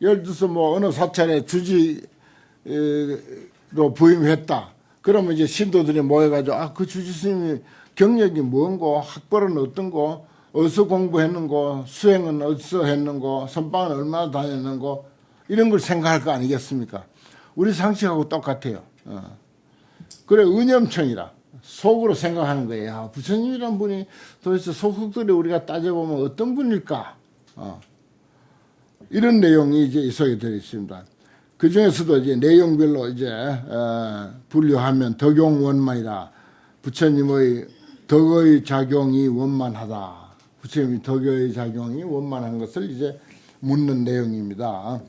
예를 들어서 뭐 어느 사찰에 주지로 부임했다. 그러면 이제 신도들이 모여가지고 그 주지 스님이 경력이 뭔고, 학벌은 어떤고, 어디서 공부했는고, 수행은 어디서 했는고, 선방은 얼마나 다녔는고, 이런 걸 생각할 거 아니겠습니까? 우리 상식하고 똑같아요. 그래, 은염청이라 속으로 생각하는 거예요. 부처님이란 분이 도대체 속속들이 우리가 따져보면 어떤 분일까? 이런 내용이 이제 이 속에 들어있습니다. 그 중에서도 이제 내용별로 이제 분류하면 덕용원만이라, 부처님의 덕의 작용이 원만하다. 부처님의 덕의 작용이 원만한 것을 이제 묻는 내용입니다.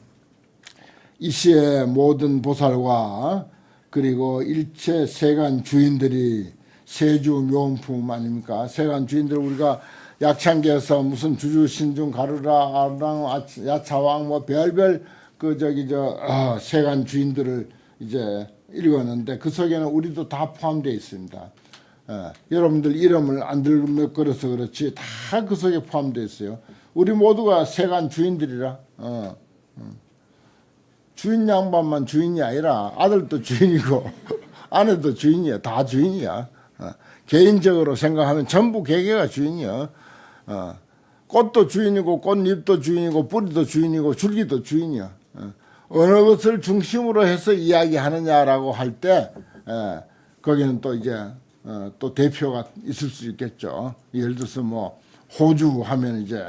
이 시에 모든 보살과 그리고 일체 세간 주인들이 세주 묘원품 아닙니까? 세간 주인들 우리가 약창계에서 무슨 주주 신중 가루라 아랑 야차왕 뭐 별별 세간 주인들을 이제 읽었는데 그 속에는 우리도 다 포함되어 있습니다. 여러분들 이름을 안 들먹거려서 그렇지 다 그 속에 포함되어 있어요. 우리 모두가 세간 주인들이라. 주인 양반만 주인이 아니라 아들도 주인이고 아내도 주인이야. 다 주인이야. 개인적으로 생각하면 전부 개개가 주인이야. 꽃도 주인이고 꽃잎도 주인이고 뿌리도 주인이고 줄기도 주인이야. 어느 것을 중심으로 해서 이야기하느냐라고 할 때 거기는 또 이제 또 대표가 있을 수 있겠죠. 예를 들어서 뭐 호주 하면 이제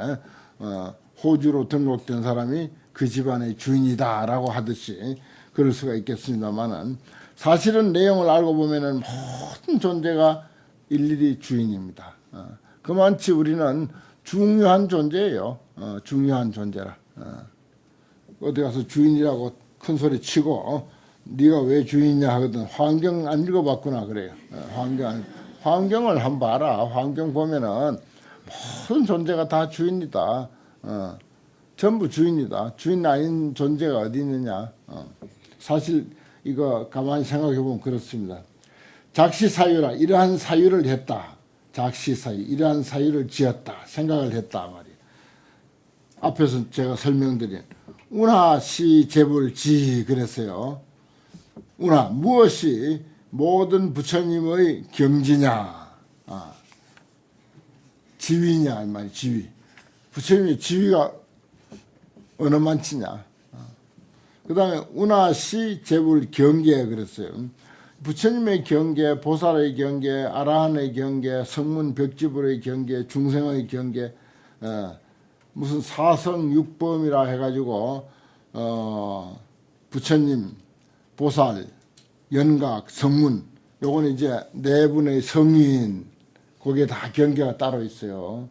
호주로 등록된 사람이 그 집안의 주인이다라고 하듯이 그럴 수가 있겠습니다만은 사실은 내용을 알고 보면은 모든 존재가 일일이 주인입니다. 그만치 우리는 중요한 존재예요. 중요한 존재라. 어디 가서 주인이라고 큰 소리 치고 네가 왜 주인이냐 하거든. 환경 안 읽어봤구나 그래요. 환경을 한번 봐라. 환경 보면은 모든 존재가 다 주인이다. 전부 주인이다. 주인 아닌 존재가 어디 있느냐. 사실 이거 가만히 생각해 보면 그렇습니다. 작시사유라 이러한 사유를 했다. 작시사유 이러한 사유를 지었다. 생각을 했다 말이에요. 앞에서 제가 설명드린 운하시 제불지 그랬어요. 운하 무엇이 모든 부처님의 경지냐. 지위냐 이 말이 지위. 부처님의 지위가 어느 만치냐. 그 다음에 운하시 제불 경계 그랬어요. 부처님의 경계, 보살의 경계, 아라한의 경계, 성문 벽지불의 경계, 중생의 경계, 무슨 사성 육범이라 해가지고 부처님, 보살, 연각, 성문 요거는 이제 네 분의 성인 거기에 다 경계가 따로 있어요.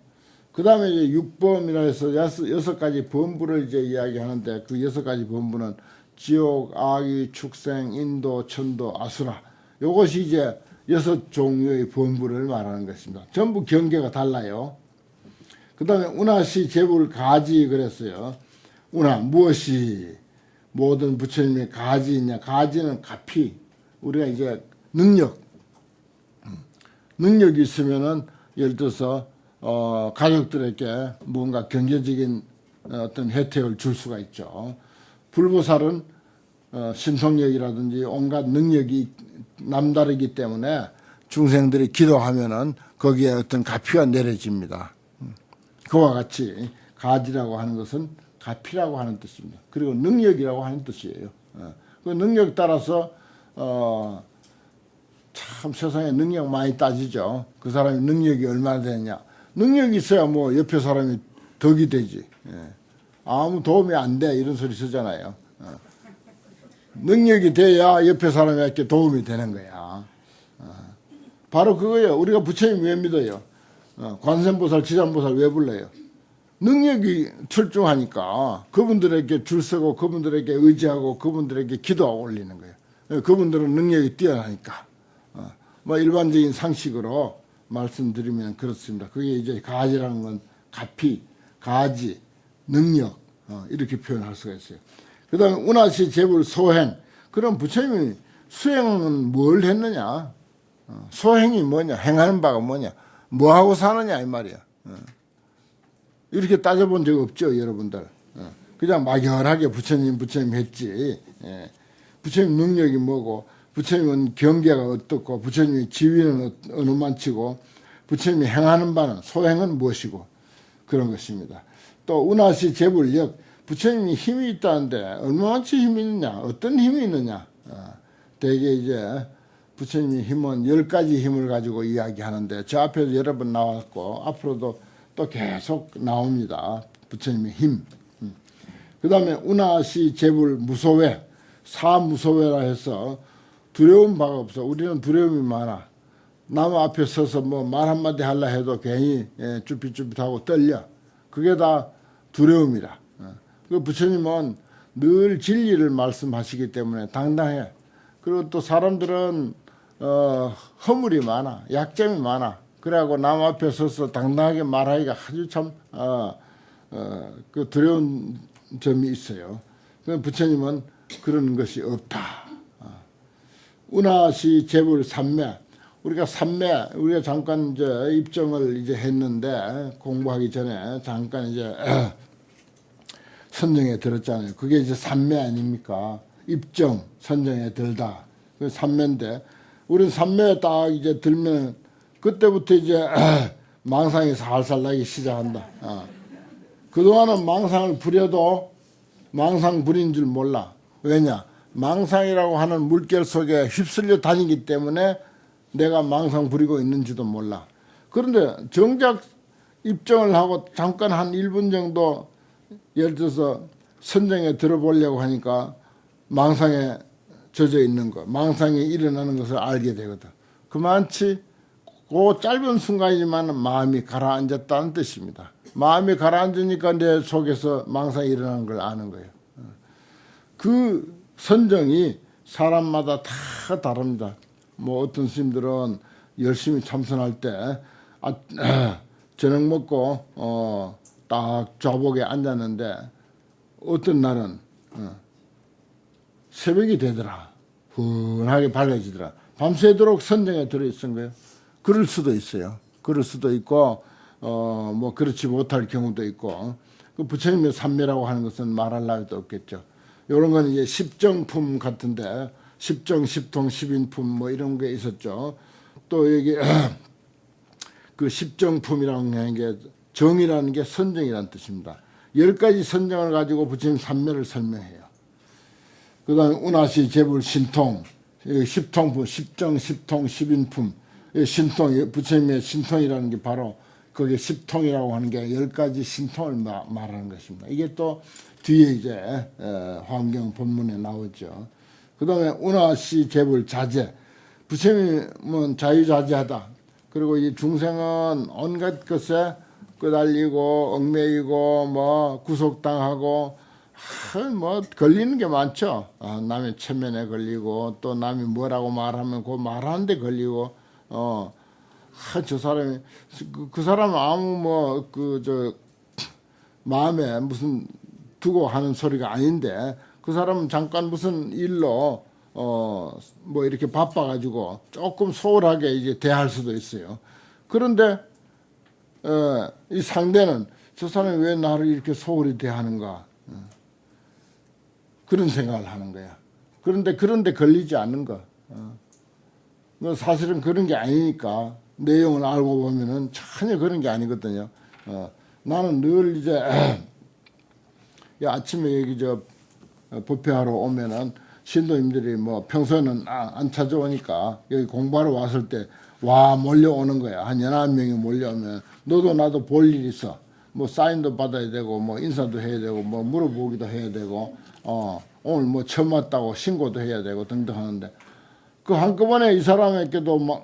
그 다음에 이제 육범이라 해서 여섯 가지 범부를 이제 이야기하는데 그 여섯 가지 범부는 지옥, 악의, 축생, 인도, 천도, 아수라 요것이 이제 여섯 종류의 범부를 말하는 것입니다. 전부 경계가 달라요. 그 다음에 운하시 제불 가지 그랬어요. 운하 무엇이 모든 부처님의 가지냐. 가지는 가피. 우리가 이제 능력이 있으면은 예를 들어서 가족들에게 뭔가 경제적인 어떤 혜택을 줄 수가 있죠. 불보살은 신통력이라든지 온갖 능력이 남다르기 때문에 중생들이 기도하면은 거기에 어떤 가피가 내려집니다. 그와 같이 가지라고 하는 것은 가피라고 하는 뜻입니다. 그리고 능력이라고 하는 뜻이에요. 그 능력 따라서 참 세상에 능력 많이 따지죠. 그 사람이 능력이 얼마나 되느냐. 능력이 있어야 뭐 옆에 사람이 덕이 되지. 아무 도움이 안 돼 이런 소리 쓰잖아요. 능력이 돼야 옆에 사람에게 도움이 되는 거야. 바로 그거예요. 우리가 부처님 왜 믿어요? 관세음보살, 지장보살 왜 불러요? 능력이 출중하니까 그분들에게 줄 서고 그분들에게 의지하고 그분들에게 기도하고 올리는 거예요. 그분들은 능력이 뛰어나니까. 뭐 일반적인 상식으로 말씀드리면 그렇습니다. 그게 이제 가지라는 건 가피, 가지, 능력 이렇게 표현할 수가 있어요. 그 다음에 운하시 제불 소행. 그럼 부처님이 수행은 뭘 했느냐? 소행이 뭐냐? 행하는 바가 뭐냐? 뭐하고 사느냐 이 말이야. 이렇게 따져본 적 없죠 여러분들. 그냥 막연하게 부처님 했지. 예. 부처님 능력이 뭐고, 부처님은 경계가 어떻고, 부처님의 지위는 어느 만치고, 부처님이 행하는 바는 소행은 무엇이고, 그런 것입니다. 또 운하시 재불력, 부처님이 힘이 있다는데 얼마만치 힘이 있느냐, 어떤 힘이 있느냐. 대개 이제 부처님의 힘은 10가지 힘을 가지고 이야기하는데 저 앞에도 여러 번 나왔고 앞으로도 또 계속 나옵니다. 부처님의 힘. 그 다음에 운하시 재불 무소외, 사무소외라 해서 두려운 바가 없어. 우리는 두려움이 많아. 남 앞에 서서 뭐 말 한마디 하려 해도 괜히 쭈삣쭈삣하고 떨려. 그게 다 두려움이라. 그 부처님은 늘 진리를 말씀하시기 때문에 당당해. 그리고 또 사람들은 허물이 많아, 약점이 많아. 그래갖고 남 앞에 서서 당당하게 말하기가 아주 참 그 두려운 점이 있어요. 부처님은 그런 것이 없다. 운하시 재불 삼매. 우리가 삼매, 우리가 잠깐 이제 입정을 이제 했는데 공부하기 전에 잠깐 이제 선정에 들었잖아요. 그게 이제 삼매 아닙니까? 입정, 선정에 들다. 그 삼매인데, 우리는 삼매에 딱 이제 들면, 그때부터 이제 망상이 살살 나기 시작한다. 그동안은 망상을 부려도 망상 부린 줄 몰라. 왜냐? 망상이라고 하는 물결 속에 휩쓸려 다니기 때문에 내가 망상 부리고 있는지도 몰라. 그런데 정작 입정을 하고 잠깐 한 1분 정도 예를 들어서 선정에 들어보려고 하니까 망상에 젖어 있는 거, 망상이 일어나는 것을 알게 되거든. 그만치 그 짧은 순간이지만 마음이 가라앉았다는 뜻입니다. 마음이 가라앉으니까 내 속에서 망상이 일어나는 걸 아는 거예요. 그 선정이 사람마다 다 다릅니다. 뭐 어떤 스님들은 열심히 참선할 때 저녁 먹고 딱 좌복에 앉았는데 어떤 날은 새벽이 되더라. 훈하게 밝아지더라. 밤새도록 선정에 들어있은 거예요. 그럴 수도 있어요. 그럴 수도 있고 뭐 그렇지 못할 경우도 있고. 그 부처님의 삼매라고 하는 것은 말할 나위도 없겠죠. 이런 건 이제 십정품 같은데 십정, 십통, 십인품 뭐 이런 게 있었죠. 또 여기 그 십정품이라는 게 정이라는 게 선정이라는 뜻입니다. 10가지 선정을 가지고 부처님 삼매를 설명해요. 그 다음에 운하시 재불 신통, 십통품, 십정, 십통, 십인품. 신통, 부처님의 신통이라는 게 바로 그게 십통이라고 하는 게 10가지 신통을 말하는 것입니다. 이게 또 뒤에 이제 환경 본문에 나오죠. 그 다음에 운하시 재불 자제. 부처님은 자유자재하다. 그리고 이 중생은 온갖 것에 끄달리고 얽매이고 뭐 구속당하고 뭐 걸리는 게 많죠. 남의 체면에 걸리고 또 남이 뭐라고 말하면 그 말하는 데 걸리고 저 사람이 그 사람은 아무 뭐 저 마음에 무슨 두고 하는 소리가 아닌데 그 사람은 잠깐 무슨 일로 뭐 이렇게 바빠가지고 조금 소홀하게 이제 대할 수도 있어요. 그런데 이 상대는 저 사람이 왜 나를 이렇게 소홀히 대하는가 그런 생각을 하는 거야. 그런데 걸리지 않는 거. 사실은 그런 게 아니니까 내용을 알고 보면은 전혀 그런 게 아니거든요. 나는 늘 이제 아침에 여기 저 법회하러 오면은 신도님들이 뭐 평소에는 안 찾아오니까 여기 공부하러 왔을 때 와 몰려오는 거야. 한 11명이 몰려오면 너도 나도 볼 일 있어. 뭐 사인도 받아야 되고 뭐 인사도 해야 되고 뭐 물어보기도 해야 되고 오늘 뭐 처음 왔다고 신고도 해야 되고 등등 하는데 그 한꺼번에 이 사람에게도 뭐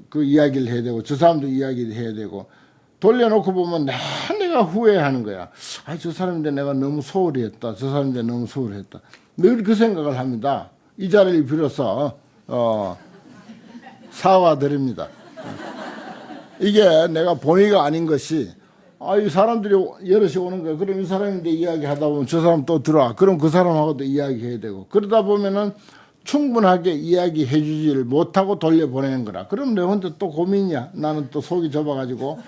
그 이야기를 해야 되고 저 사람도 이야기를 해야 되고 돌려놓고 보면 내가 후회하는 거야. 저 사람인데 내가 너무 소홀히 했다. 저 사람인데 너무 소홀히 했다. 늘 그 생각을 합니다. 이 자리를 빌어서 사과드립니다. 이게 내가 본의가 아닌 것이 이 사람들이 여럿이 오는 거야. 그럼 이 사람인데 이야기하다 보면 저 사람 또 들어와. 그럼 그 사람하고도 이야기해야 되고 그러다 보면은 충분하게 이야기해 주지를 못하고 돌려보내는 거라. 그럼 내 혼자 또 고민이야. 나는 또 속이 좁아가지고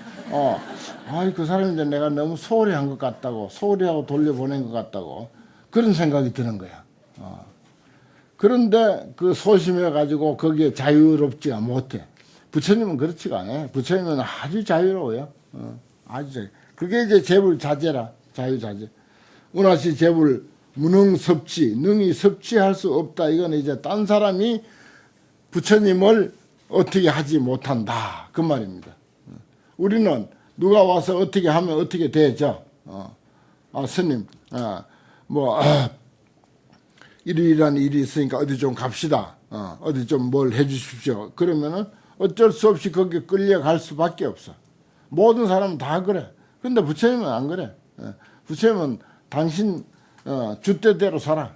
아이 그 사람이 이제 내가 너무 소홀히 한 것 같다고, 소홀히 하고 돌려보낸 것 같다고 그런 생각이 드는 거야. 그런데 그 소심해 가지고 거기에 자유롭지가 못해. 부처님은 그렇지가 않아요. 부처님은 아주 자유로워요. 아주 자유. 그게 이제 재불자재라. 자유자재. 운하시 재불 무능섭지, 능히 섭지할 수 없다. 이건 이제 딴 사람이 부처님을 어떻게 하지 못한다. 그 말입니다. 우리는 누가 와서 어떻게 하면 어떻게 되죠? 스님, 이러이러한 일이 있으니까 어디 좀 갑시다. 어디 좀 뭘 해주십시오. 그러면은 어쩔 수 없이 거기에 끌려갈 수밖에 없어. 모든 사람은 다 그래. 근데 부처님은 안 그래. 부처님은 당신 주뜻대로 살아.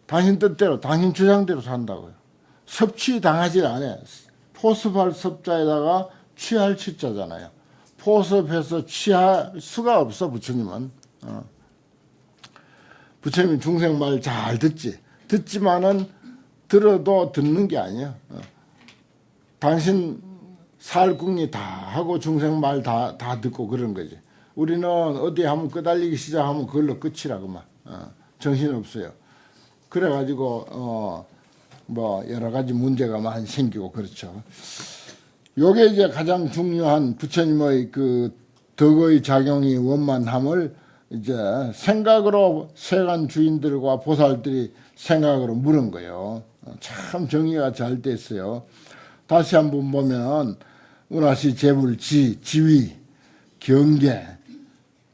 당신 뜻대로, 당신 주장대로 산다고요. 섭취당하지 않아. 포섭할 섭자에다가 취할 취자잖아요. 포섭해서 취할 수가 없어, 부처님은. 부처님이 중생 말 잘 듣지. 듣지만은 들어도 듣는 게 아니야. 당신 살궁리 다 하고 중생 말 다 듣고 그런 거지. 우리는 어디 한번 끄달리기 시작하면 그걸로 끝이라 그만. 정신없어요. 그래가지고 여러 가지 문제가 많이 생기고 그렇죠. 요게 이제 가장 중요한 부처님의 그 덕의 작용이 원만함을 이제 생각으로 세간 주인들과 보살들이 생각으로 물은 거예요. 참 정의가 잘 됐어요. 다시 한번 보면 운하시 재불지, 지위, 경계,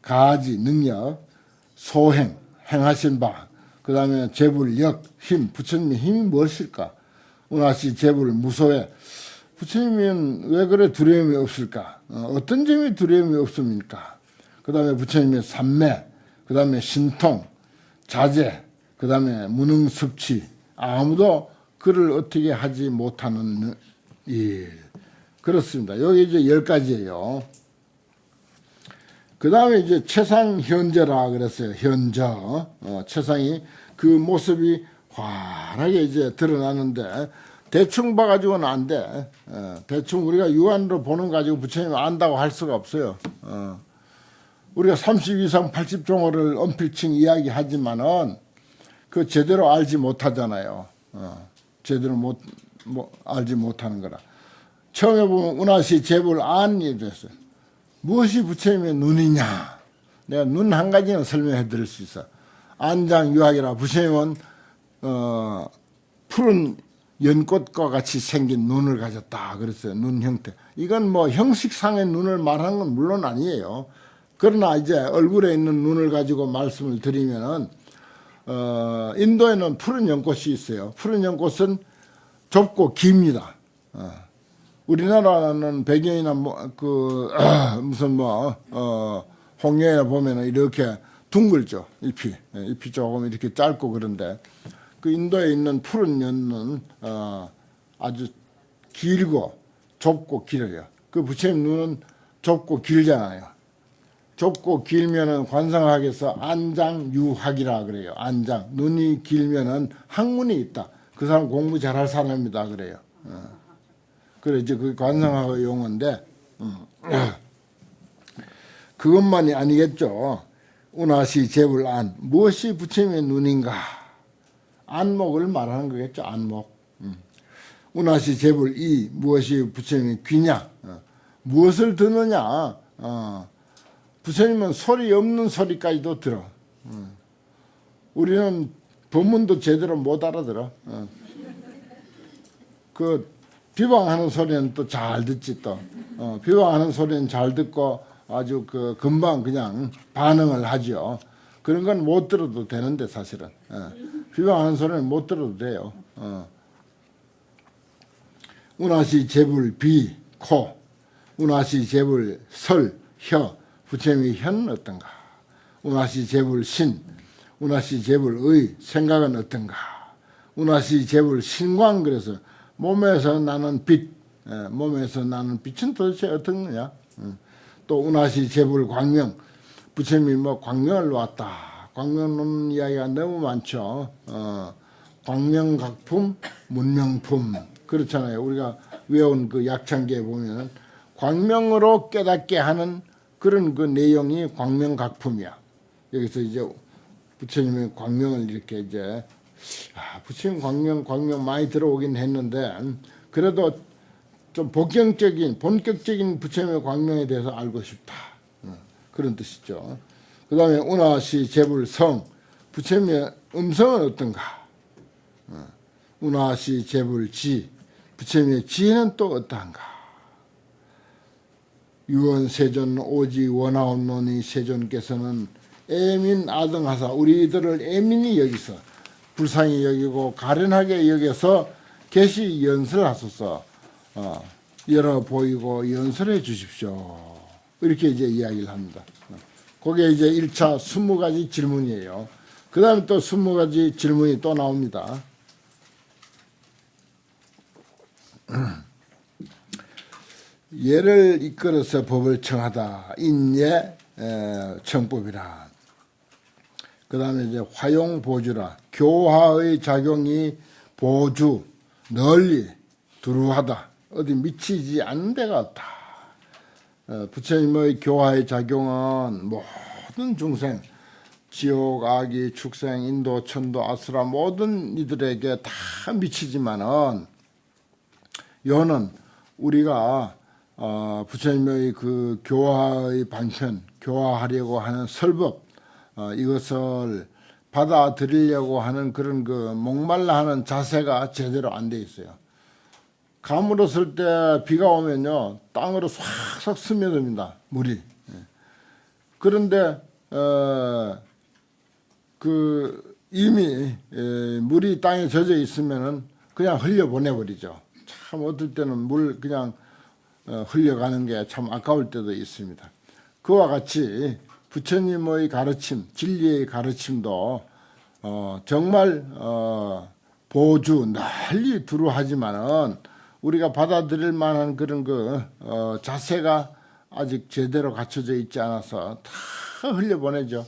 가지, 능력, 소행, 행하신 바, 그 다음에 재불력, 힘, 부처님의 힘이 무엇일까? 운하시 재불 무소해. 부처님은 왜 그래 두려움이 없을까? 어떤 점이 두려움이 없습니까? 그 다음에 부처님의 삼매, 그 다음에 신통, 자제, 그 다음에 무능섭치. 아무도 그를 어떻게 하지 못하는 일. 그렇습니다. 여기 이제 10가지예요. 그 다음에 이제 최상현저라 그랬어요. 현저. 최상이 그 모습이 환하게 이제 드러나는데 대충 봐가지고는 안 돼. 대충 우리가 유한으로 보는 가지고 부처님 안다고 할 수가 없어요. 우리가 32상 80종호를 엄필칭 이야기하지만은 그 제대로 알지 못하잖아요. 제대로 알지 못하는 거라. 처음에 보면 운하시 재불 안이 됐어요. 무엇이 부처님의 눈이냐? 내가 눈 한 가지는 설명해 드릴 수 있어. 안장유학이라 부처님은 푸른 연꽃과 같이 생긴 눈을 가졌다 그랬어요. 눈 형태. 이건 뭐 형식상의 눈을 말하는 건 물론 아니에요. 그러나 이제 얼굴에 있는 눈을 가지고 말씀을 드리면은 인도에는 푸른 연꽃이 있어요. 푸른 연꽃은 좁고 깁니다. 우리나라는 배경이나 홍련이나 보면은 이렇게 둥글죠. 잎이 조금 이렇게 짧고 그런데 그 인도에 있는 푸른 연은 아주 길고 좁고 길어요. 그 부처님 눈은 좁고 길잖아요. 좁고 길면은 관상학에서 안장유학이라 그래요. 안장. 눈이 길면은 학문이 있다. 그 사람 공부 잘할 사람이다 그래요. 그래 이제 그 관상학의 용어인데 그것만이 아니겠죠. 운하시 재불안. 무엇이 부처님의 눈인가? 안목을 말하는 거겠죠. 안목. 운하시 재불이. 무엇이 부처님의 귀냐? 무엇을 듣느냐? 부처님은 소리 없는 소리까지도 들어. 우리는 법문도 제대로 못 알아들어. 그 비방하는 소리는 또 잘 듣지 또. 비방하는 소리는 잘 듣고 아주 그 금방 그냥 반응을 하죠. 그런 건 못 들어도 되는데 사실은. 비방하는 소리는 못 들어도 돼요. 운하시 재불 비, 코. 운하시 재불 설, 혀. 부처님의 혀는 어떤가? 운하시 재불 신, 운하시 재불 의, 생각은 어떤가? 운하시 재불 신광. 그래서 몸에서 나는 빛, 몸에서 나는 빛은 도대체 어떤 거냐? 또 운하시 재불 광명. 부처님이 뭐 광명을 놓았다. 광명 놓는 이야기가 너무 많죠. 광명각품, 문명품. 그렇잖아요. 우리가 외운 그 약창기에 보면 광명으로 깨닫게 하는 그런 그 내용이 광명각품이야. 여기서 이제 부처님의 광명을 이렇게 이제 부처님 광명 많이 들어오긴 했는데 그래도 좀 본격적인 부처님의 광명에 대해서 알고 싶다. 그런 뜻이죠. 그 다음에 운하시 재불성, 부처님의 음성은 어떤가? 운하시 재불지, 부처님의 지혜는 또 어떠한가? 유언세존 오지 원하옵노니 세존께서는 애민 아등하사 우리들을 애민히 여기서 불쌍히 여기고 가련하게 여겨서 계시 연설하소서. 열어 보이고 연설해 주십시오. 이렇게 이제 이야기를 합니다. 그게 이제 1차 20가지 질문이에요. 그 다음에 또 20가지 질문이 또 나옵니다. 예를 이끌어서 법을 청하다. 인예 청법이라. 그 다음에 이제 화용보주라. 교화의 작용이 보주, 널리 두루하다. 어디 미치지 않는 데가 없다. 부처님의 교화의 작용은 모든 중생, 지옥, 악이, 축생, 인도, 천도, 아수라 모든 이들에게 다 미치지만은 요는 우리가 부처님의 그 교화의 방편, 교화하려고 하는 설법, 이것을 받아들이려고 하는 그런 그 목말라 하는 자세가 제대로 안 돼 있어요. 가물어 쓸 때 비가 오면요 땅으로 싹싹 스며듭니다, 물이. 그런데 그 이미 물이 땅에 젖어 있으면은 그냥 흘려 보내버리죠. 참 어떨 때는 물 그냥 흘려가는 게 참 아까울 때도 있습니다. 그와 같이 부처님의 가르침, 진리의 가르침도 정말 보주 널리 두루하지만은 우리가 받아들일 만한 그런 그 자세가 아직 제대로 갖춰져 있지 않아서 다 흘려보내죠.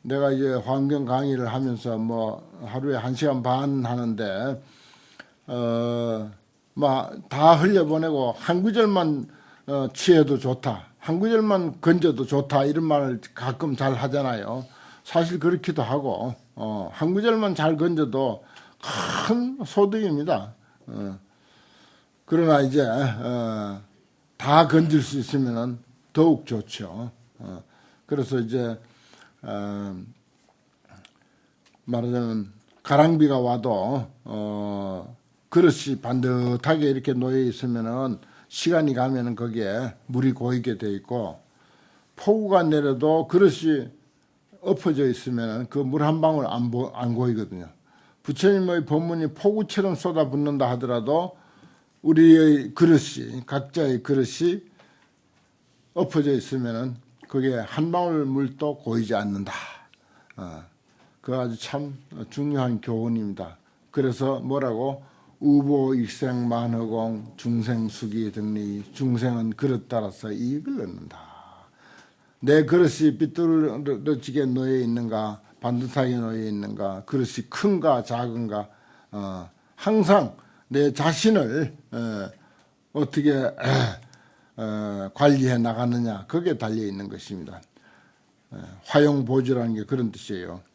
내가 이제 환경 강의를 하면서 뭐 하루에 1시간 반 하는데 다 흘려보내고 한 구절만 취해도 좋다, 한 구절만 건져도 좋다, 이런 말을 가끔 잘 하잖아요. 사실 그렇기도 하고 한 구절만 잘 건져도 큰 소득입니다. 그러나 이제 다 건질 수 있으면 더욱 좋죠. 그래서 이제 말하자면 가랑비가 와도 그릇이 반듯하게 이렇게 놓여 있으면은 시간이 가면은 거기에 물이 고이게 돼 있고, 폭우가 내려도 그릇이 엎어져 있으면은 그 물 한 방울 안 고이거든요. 부처님의 법문이 폭우처럼 쏟아붓는다 하더라도 우리의 그릇이, 각자의 그릇이 엎어져 있으면은 그게 한 방울 물도 고이지 않는다. 그 아주 참 중요한 교훈입니다. 그래서 뭐라고? 우보 익생 만허공 중생수기 등리, 중생은 그릇 따라서 이익을 얻는다. 내 그릇이 삐뚤어지게 놓여 있는가, 반듯하게 놓여 있는가, 그릇이 큰가 작은가, 항상 내 자신을 어떻게 관리해 나가느냐, 거기에 달려 있는 것입니다. 화용보주라는 게 그런 뜻이에요.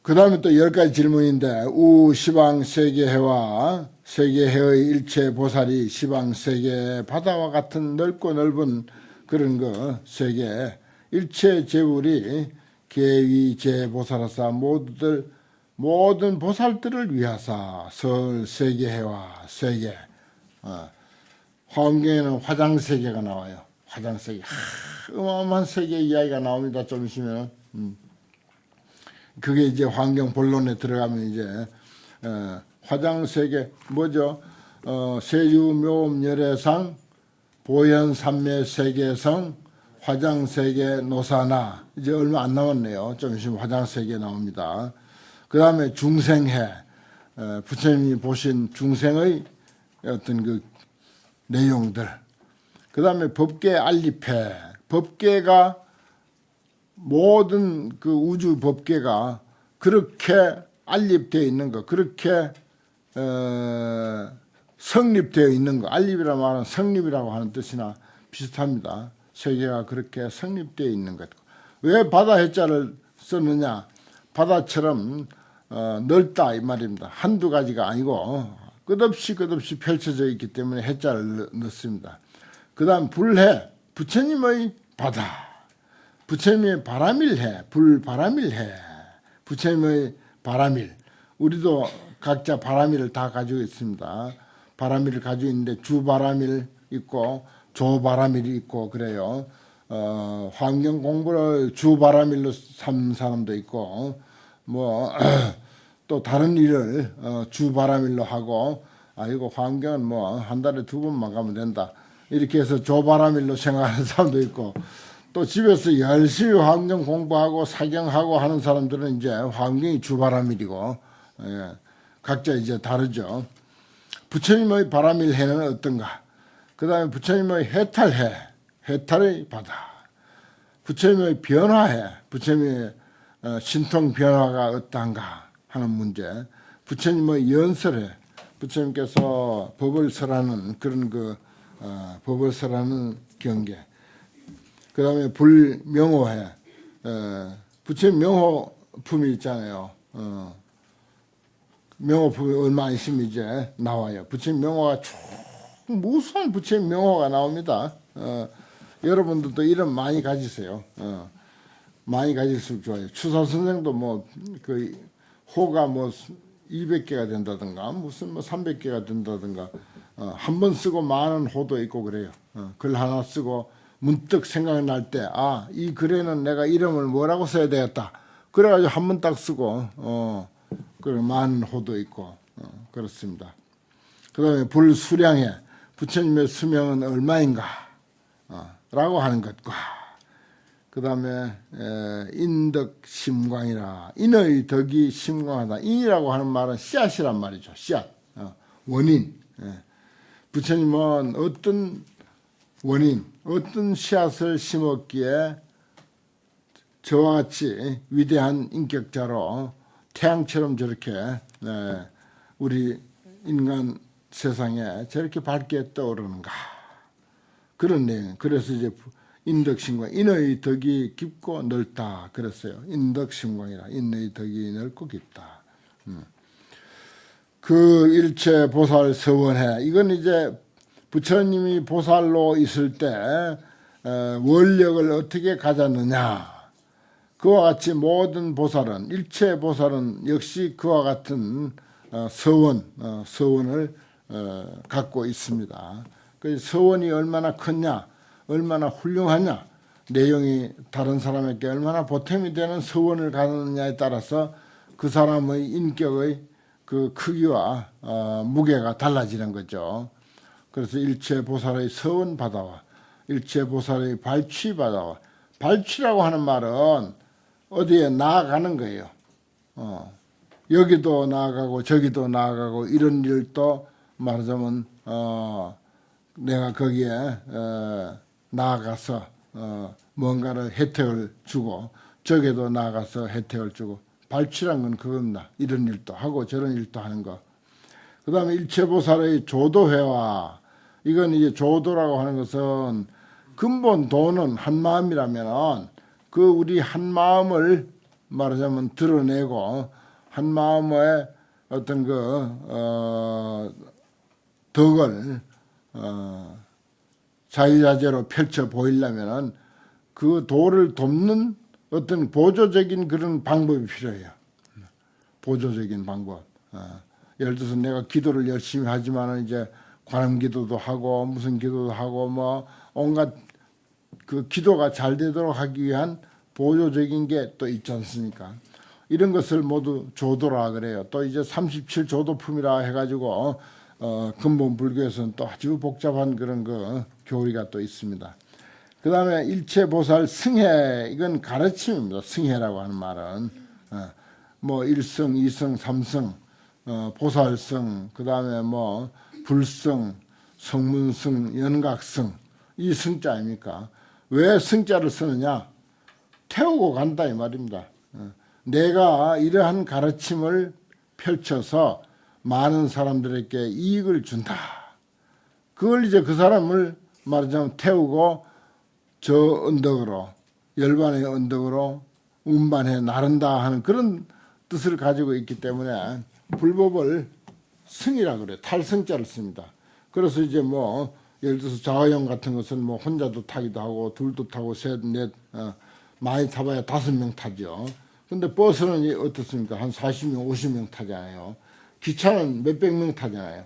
그 다음에 또 10가지 질문인데, 우 시방 세계해와 세계해의 일체 보살이 시방 세계 바다와 같은 넓고 넓은 그런 거 세계 일체 제물이 계위제 보살하사 모든 보살들을 위하사 설 세계해와 세계. 화엄경에는 화장세계가 나와요. 화장세계. 어마어마한 세계 이야기가 나옵니다. 좀 있으면. 그게 이제 환경 본론에 들어가면 이제 화장세계 뭐죠? 세유묘음 열애상 보현삼매 세계성 화장세계 노사나, 이제 얼마 안 남았네요. 좀 있으면 화장세계 나옵니다. 그 다음에 중생해, 부처님이 보신 중생의 어떤 그 내용들. 그 다음에 법계 알립해, 법계가 모든 그 우주 법계가 그렇게 알립되어 있는 것, 그렇게 성립되어 있는 거, 알립이라 말은 성립이라고 하는 뜻이나 비슷합니다. 세계가 그렇게 성립되어 있는 것. 왜 바다 해자를 썼느냐? 바다처럼 넓다 이 말입니다. 한두 가지가 아니고 끝없이 펼쳐져 있기 때문에 해자를 넣습니다. 그 다음 불해, 부처님의 바다, 부처님의 바람일해, 불바람일해, 부처님의 바람일. 우리도 각자 바람일을 다 가지고 있습니다. 바람일을 가지고 있는데 주바람일 있고 조바람일이 있고 그래요. 환경 공부를 주바람일로 삼는 사람도 있고 뭐 또 다른 일을 주바람일로 하고 이거 환경은 뭐 한 달에 2번만 가면 된다 이렇게 해서 조바람일로 생각하는 사람도 있고 또 집에서 열심히 환경 공부하고 사경하고 하는 사람들은 이제 환경이 주바람일이고 예, 각자 이제 다르죠. 부처님의 바람일해는 어떤가? 그 다음에 부처님의 해탈해, 해탈의 바다. 부처님의 변화해, 부처님의 신통 변화가 어떠한가 하는 문제. 부처님의 연설해, 부처님께서 법을 설하는 그런 법을 설하는 경계. 그 다음에 불명호해, 부처님 명호품이 있잖아요. 명호품이 얼마 있으면 이제 나와요. 부처님 명호가 무수한 부처님 명호가 나옵니다. 여러분들도 이름 많이 가지세요. 많이 가질수록 좋아요. 추사 선생도 호가 200개가 된다든가 무슨 300개가 된다든가 한 번 쓰고 많은 호도 있고 그래요. 글 하나 쓰고 문득 생각날 때 이 글에는 내가 이름을 뭐라고 써야 되겠다. 그래가지고 한 번 딱 쓰고 그리고 많은 호도 있고 그렇습니다. 그 다음에 불수량해 부처님의 수명은 얼마인가 라고 하는 것과 그 다음에 인덕심광이라 인의 덕이 심광하다. 인이라고 하는 말은 씨앗이란 말이죠. 씨앗 원인. 부처님은 어떤 원인 어떤 씨앗을 심었기에 저와 같이 위대한 인격자로 태양처럼 저렇게 우리 인간 세상에 저렇게 밝게 떠오르는가 그런 내용. 그래서 이제 인덕심광 인의 덕이 깊고 넓다 그랬어요. 인덕심광이라 인의 덕이 넓고 깊다. 그 일체 보살 서원해. 이건 이제 부처님이 보살로 있을 때 원력을 어떻게 가졌느냐. 그와 같이 모든 보살은 일체 보살은 역시 그와 같은 서원을 갖고 있습니다. 그 서원이 얼마나 크냐, 얼마나 훌륭하냐, 내용이 다른 사람에게 얼마나 보탬이 되는 서원을 갖느냐에 따라서 그 사람의 인격의 그 크기와 무게가 달라지는 거죠. 그래서 일체 보살의 서원 바다와 일체 보살의 발취 바다와 발취라고 하는 말은 어디에 나아가는 거예요. 여기도 나아가고 저기도 나아가고 이런 일도 말하자면 내가 거기에 나아가서 뭔가를 혜택을 주고 저기도 나아가서 혜택을 주고 발취란 건 그겁니다. 이런 일도 하고 저런 일도 하는 거. 그 다음에 일체보살의 조도회와 이건 이제 조도라고 하는 것은 근본 도는 한마음이라면 그 우리 한마음을 말하자면 드러내고 한마음의 어떤 덕을 자유자재로 펼쳐 보이려면 그 도를 돕는 어떤 보조적인 그런 방법이 필요해요. 보조적인 방법. 예를 들어서 내가 기도를 열심히 하지만은 이제 관음 기도도 하고 무슨 기도도 하고 뭐 온갖 그 기도가 잘 되도록 하기 위한 보조적인 게 또 있지 않습니까? 이런 것을 모두 조도라 그래요. 또 이제 37조도품이라 해가지고 근본 불교에서는 또 아주 복잡한 그런 교리가 또 있습니다. 그 다음에 일체보살 승해, 이건 가르침입니다. 승해라고 하는 말은 뭐 1승, 2승, 3승, 보살승, 그 다음에 뭐 불승, 성문승, 연각승, 이 승자 아닙니까? 왜 승자를 쓰느냐? 태우고 간다 이 말입니다. 내가 이러한 가르침을 펼쳐서 많은 사람들에게 이익을 준다. 그걸 이제 그 사람을 말하자면 태우고 저 언덕으로, 열반의 언덕으로 운반해 나른다 하는 그런 뜻을 가지고 있기 때문에 불법을 승이라 그래요. 탈승자를 씁니다. 그래서 이제 뭐 예를 들어서 자가용 같은 것은 뭐 혼자도 타기도 하고 둘도 타고 셋, 넷, 많이 타봐야 5명 타죠. 근데 버스는 어떻습니까? 한 40명, 50명 타잖아요. 기차는 몇백 명 타잖아요.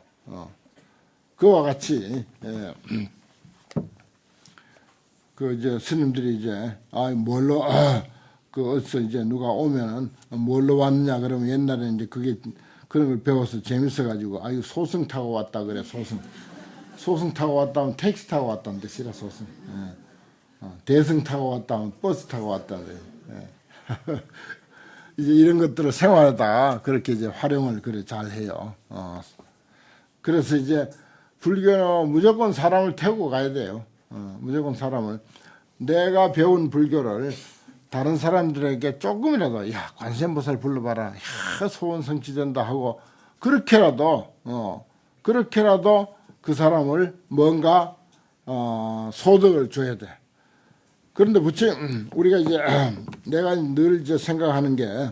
그와 같이 그 이제 스님들이 이제 뭘로 그 어디서 이제 누가 오면은 뭘로 왔느냐 그러면 옛날에는 이제 그게 그런 걸 배워서 재밌어 가지고 이거 소승 타고 왔다 그래. 소승 타고 왔다 하면 택시 타고 왔다는 뜻이라 소승. 대승 타고 왔다 하면 버스 타고 왔다 그래. 이제 이런 것들을 생활하다 그렇게 이제 활용을 그래 잘 해요. 그래서 이제 불교는 무조건 사람을 태우고 가야 돼요. 무조건 사람을. 내가 배운 불교를 다른 사람들에게 조금이라도 관세음보살 불러봐라. 소원 성취된다 하고 그렇게라도 그 사람을 뭔가 소득을 줘야 돼. 그런데 우리가 이제 내가 늘 이제 생각하는 게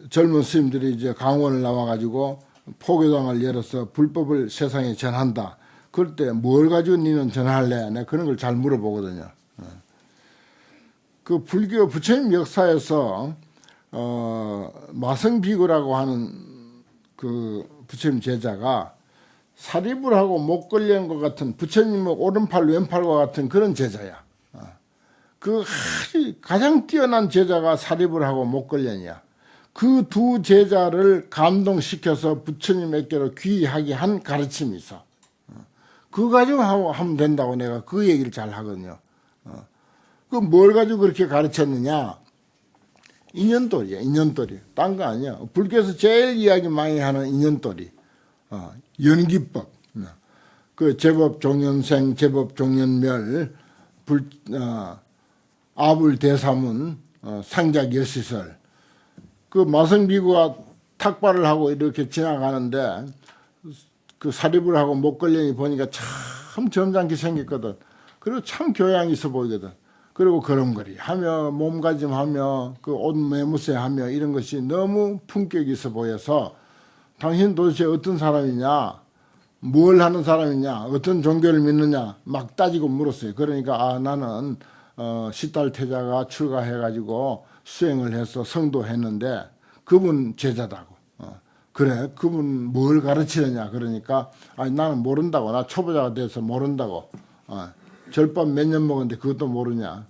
젊은 스님들이 이제 강원을 나와가지고 포교당을 열어서 불법을 세상에 전한다. 그럴 때 뭘 가지고 니는 전할래? 내가 그런 걸 잘 물어보거든요. 그 불교 부처님 역사에서 마성비구라고 하는 그 부처님 제자가 사리불하고 목걸이인 것 같은 부처님의 오른팔 왼팔과 같은 그런 제자야. 그 가장 뛰어난 제자가 사리불하고 목걸이야. 그 두 제자를 감동시켜서 부처님에게로 귀하게 한 가르침이 있어. 그거 가지고 하면 된다고 내가 그 얘기를 잘 하거든요. 그 뭘 가지고 그렇게 가르쳤느냐? 인연돌이야, 인연돌이. 딴 거 아니야. 불교에서 제일 이야기 많이 하는 인연돌이. 연기법. 그 제법 종연생, 제법 종연멸, 아불대사문, 상작 여시설. 그 마성비구가 탁발을 하고 이렇게 지나가는데 그 사리불하고 목걸림이 보니까 참 점잖게 생겼거든. 그리고 참 교양이 있어 보이거든. 그리고 걸음걸이 하며 몸가짐하며 그 옷 매무새 하며 이런 것이 너무 품격이 있어 보여서 당신 도대체 어떤 사람이냐, 뭘 하는 사람이냐, 어떤 종교를 믿느냐 막 따지고 물었어요. 그러니까 나는 시달태자가 출가해가지고 수행을 해서 성도했는데 그분 제자다고. 그래 그분 뭘 가르치느냐 그러니까 나는 모른다고. 나 초보자가 돼서 모른다고. 절밥 몇 년 먹었는데 그것도 모르냐.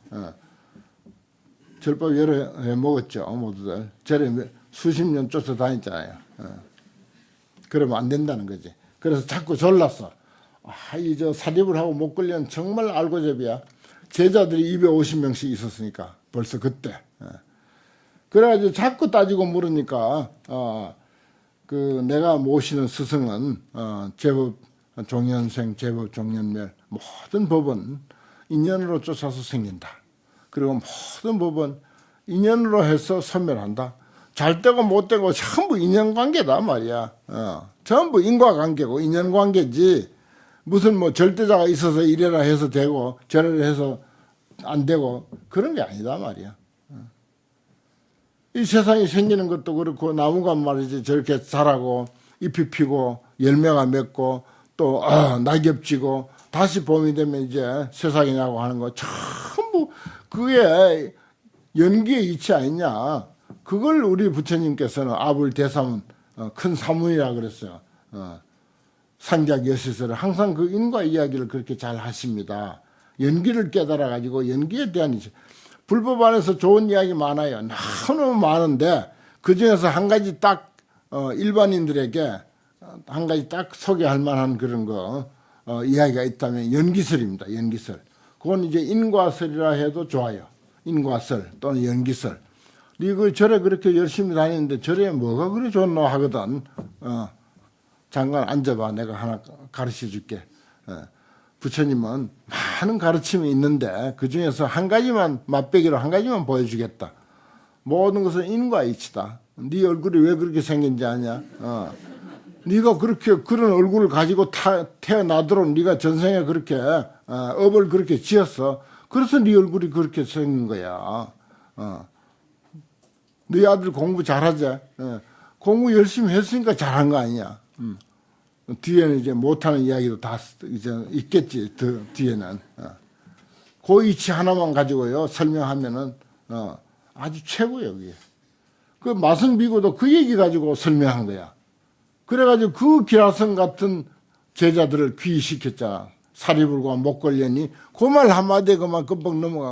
절밥 여러 해 먹었죠 모두들. 절에 수십 년 쫓아다녔잖아요. 그러면 안 된다는 거지. 그래서 자꾸 졸랐어. 이 저 사립을 하고 목걸이는 정말 알고잡이야. 제자들이 250명씩 있었으니까 벌써 그때. 그래가지고 자꾸 따지고 물으니까 그 내가 모시는 스승은 제법 종연생, 제법 종연멸 모든 법은 인연으로 쫓아서 생긴다. 그리고 모든 법은 인연으로 해서 소멸한다. 잘 되고 못 되고 전부 인연관계다 말이야. 전부 인과관계고 인연관계지 무슨 뭐 절대자가 있어서 이래라 해서 되고 저래라 해서 안 되고 그런 게 아니다 말이야. 이 세상이 생기는 것도 그렇고 나무가 말이지 저렇게 자라고 잎이 피고 열매가 맺고 또 낙엽 지고 다시 봄이 되면 이제 세상이 나고 하는 거 전부 그게 연기의 이치 아니냐. 그걸 우리 부처님께서는 아불대사문 큰 사문이라 그랬어요. 상작 여시설을 항상 그 인과 이야기를 그렇게 잘 하십니다. 연기를 깨달아 가지고 연기에 대한 불법 안에서 좋은 이야기 많아요. 너무 많은데 그 중에서 한 가지 딱 일반인들에게 한 가지 딱 소개할 만한 그런 거 이야기가 있다면 연기설입니다. 연기설. 그건 이제 인과설이라 해도 좋아요. 인과설 또는 연기설. 그 절에 그렇게 열심히 다니는데 절에 뭐가 그리 좋노 하거든. 잠깐 앉아봐. 내가 하나 가르쳐 줄게. 부처님은 많은 가르침이 있는데 그 중에서 한 가지만 맛배기로 한 가지만 보여주겠다. 모든 것은 인과 이치다. 네 얼굴이 왜 그렇게 생긴지 아냐? 네가 그렇게 그런 얼굴을 가지고 태어나도록 네가 전생에 그렇게 업을 그렇게 지었어. 그래서 네 얼굴이 그렇게 생긴 거야. 네 아들 공부 잘하지? 공부 열심히 했으니까 잘한 거 아니야. 뒤에는 이제 못하는 이야기도 다 이제 있겠지. 뒤에는 그 이치 하나만 가지고요 설명하면은 아주 최고예요. 그게. 그 마성비고도 그 얘기 가지고 설명한 거야. 그래가지고 그 기라성 같은 제자들을 귀시켰잖아. 사리불과 목걸려니 그 말 한마디에 그만 끔뻑 넘어가.